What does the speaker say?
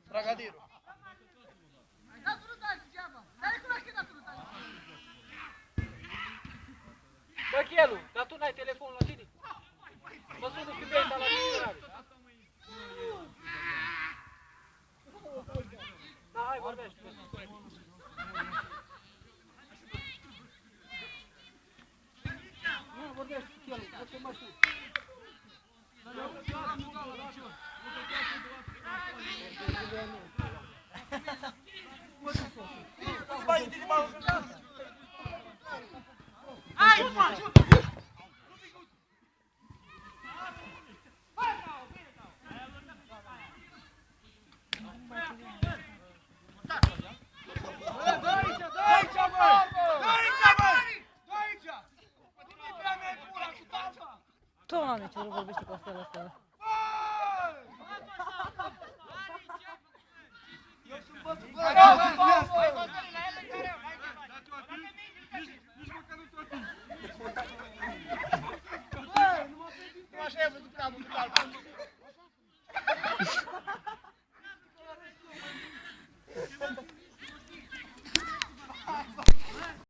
Dragadiru. Bă, Chelu, dar tu n-ai telefonul la tine? Mă sună femeia la gestionare. Da, hai, vorbește. Nu, vorbește cu Chelu, că ce mă știu. Hai, mă! Doamne, ce vorbește cu asta la asta. Nu așa e văzut prea mult,